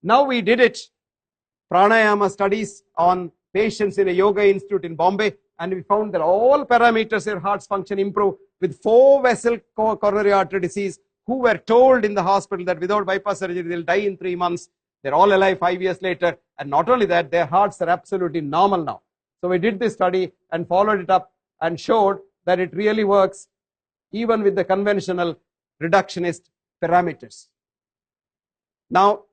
Now we did it, pranayama studies on patients in a yoga institute in Bombay, and we found that all parameters of heart's function improve with 4-vessel coronary artery disease, who were told in the hospital that without bypass surgery they'll die in 3 months. They're all alive 5 years later, and not only that, their hearts are absolutely normal now. So we did this study and followed it up and showed that it really works even with the conventional reductionist parameters. Now,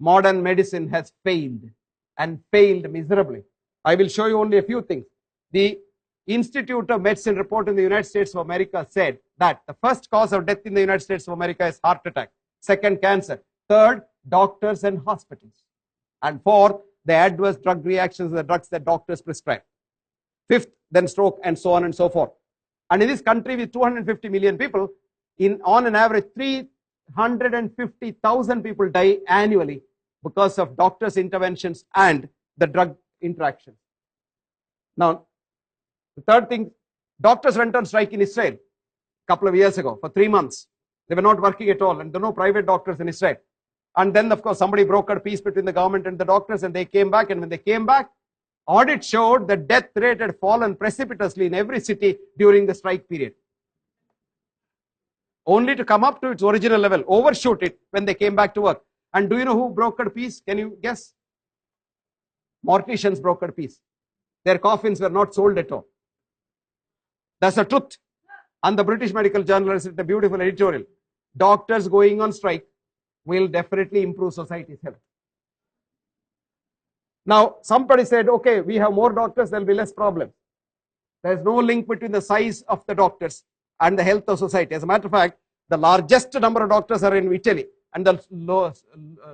modern medicine has failed, and failed miserably. I will show you only a few things. The Institute of Medicine report in the United States of America said that the first cause of death in the United States of America is heart attack. Second, cancer. Third, doctors and hospitals. And fourth, the adverse drug reactions of the drugs that doctors prescribe. Fifth, then stroke, and so on and so forth. And in this country with 250 million people, on an average 350,000 people die annually because of doctors' interventions and the drug interactions. Now, the third thing, doctors went on strike in Israel a couple of years ago for 3 months. They were not working at all, and there were no private doctors in Israel. And then, of course, somebody brokered peace between the government and the doctors, and they came back. And when they came back, audit showed the death rate had fallen precipitously in every city during the strike period, only to come up to its original level, overshoot it when they came back to work. And do you know who brokered peace? Can you guess? Morticians brokered peace. Their coffins were not sold at all. That's the truth. And the British Medical Journal has written a beautiful editorial. Doctors going on strike will definitely improve society's health. Now, somebody said, okay, we have more doctors, there will be less problems. There is no link between the size of the doctors and the health of society. As a matter of fact, the largest number of doctors are in Italy, and the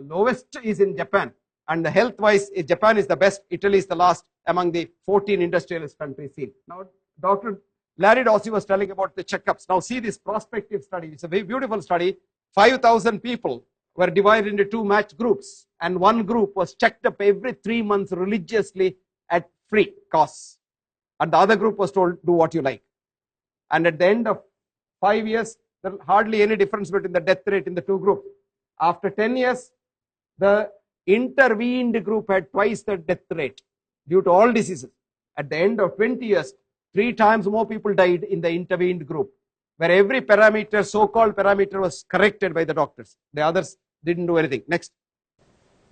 lowest is in Japan. And the health-wise, Japan is the best, Italy is the last among the 14 industrialist countries seen. Now, Dr. Larry Dossey was telling about the checkups. Now, see this prospective study. It's a very beautiful study. 5,000 people were divided into 2 matched groups, and one group was checked up every 3 months religiously at free costs, and the other group was told, do what you like. And at the end of 5 years, there was hardly any difference between the death rate in the 2 groups. After 10 years, the intervened group had twice the death rate due to all diseases. At the end of 20 years, 3 times more people died in the intervened group, where every parameter, so-called parameter, was corrected by the doctors. The others didn't do anything. Next.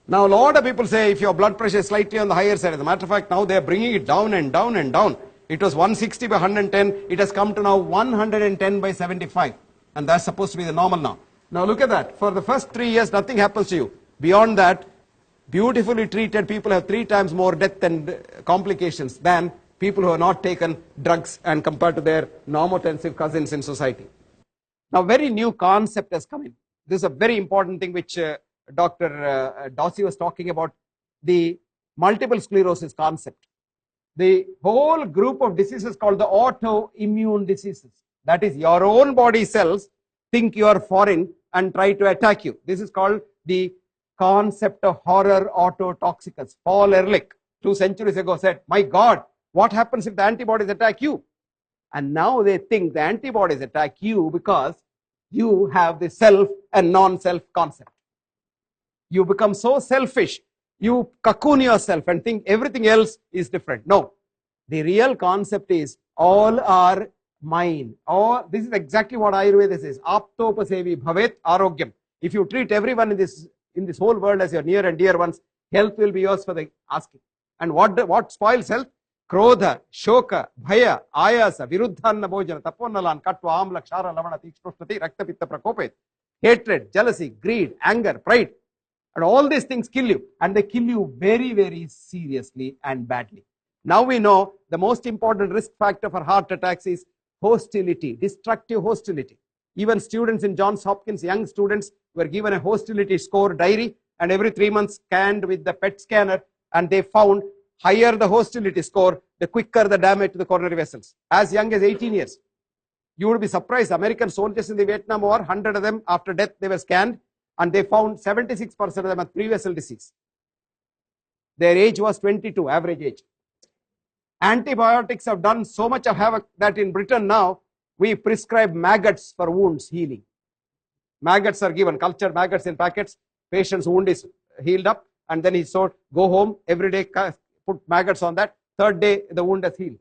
Now, a lot of people say if your blood pressure is slightly on the higher side, as a matter of fact, now they are bringing it down and down and down. It was 160 by 110. It has come to now 110 by 75. And that's supposed to be the normal now. Now, look at that. For the first 3 years, nothing happens to you. Beyond that, beautifully treated people have 3 times more death and complications than people who have not taken drugs and compared to their normotensive cousins in society. Now, very new concept has come in. This is a very important thing which Dr. Dossey was talking about, the multiple sclerosis concept. The whole group of diseases called the autoimmune diseases. That is, your own body cells think you are foreign and try to attack you. This is called the concept of horror autotoxicus. Paul Ehrlich 2 centuries ago said, my God, what happens if the antibodies attack you? And now they think the antibodies attack you because you have the self and non-self concept. You become so selfish, you cocoon yourself and think everything else is different. No, the real concept is all are mine. Or this is exactly what Ayurveda says. Aptopasevi bhavet arogyam. If you treat everyone in this whole world as your near and dear ones, health will be yours for the asking. And what spoils health? Krodha, shoka, bhaya, ayasa, viruddhanna bhojana, taponalan, katva, amla, kshara, lavana, tikshnoshnati, raktapitta prakopet. Hatred, jealousy, greed, anger, pride. And all these things kill you. And they kill you very, very seriously and badly. Now we know the most important risk factor for heart attacks is hostility, destructive hostility. Even students in Johns Hopkins, young students, were given a hostility score diary and every 3 months scanned with the PET scanner, and they found higher the hostility score, the quicker the damage to the coronary vessels. As young as 18 years. You would be surprised, American soldiers in the Vietnam War, 100 of them after death they were scanned, and they found 76% of them had pre-vessel disease. Their age was 22, average age. Antibiotics have done so much of havoc that in Britain now, we prescribe maggots for wounds healing. Maggots are given, cultured maggots in packets. Patient's wound is healed up, and then he said, go home every day, put maggots on that. Third day, the wound has healed.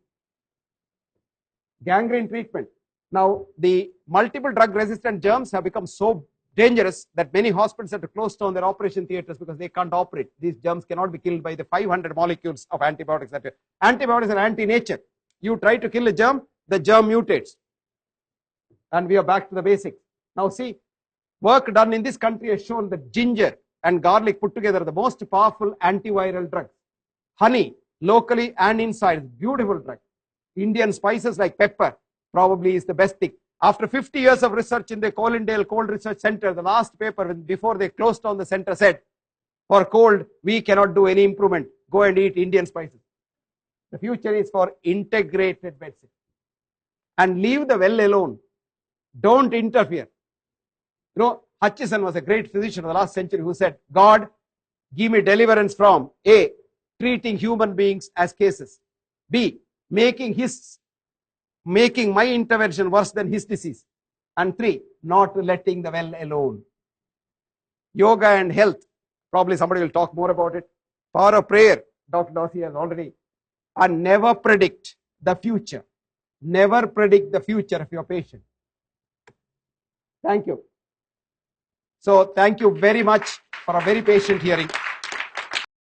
Gangrene treatment. Now, the multiple drug resistant germs have become so dangerous that many hospitals have to close down their operation theaters because they can't operate. These germs cannot be killed by the 500 molecules of antibiotics. Antibiotics are anti-nature. You try to kill a germ, the germ mutates. And we are back to the basics. Now see, work done in this country has shown that ginger and garlic put together are the most powerful antiviral drugs. Honey, locally and inside, beautiful drug. Indian spices like pepper probably is the best thing. After 50 years of research in the Colindale Cold Research Center, the last paper before they closed down the center said, for cold, we cannot do any improvement. Go and eat Indian spices. The future is for integrated medicine. And leave the well alone. Don't interfere. You know, Hutchison was a great physician of the last century who said, God, give me deliverance from A, treating human beings as cases. B, making my intervention worse than his disease. And 3, not letting the well alone. Yoga and health. Probably somebody will talk more about it. Power of prayer. Dr. Dossi has already. And never predict the future. Never predict the future of your patient. Thank you. So thank you very much for a very patient hearing.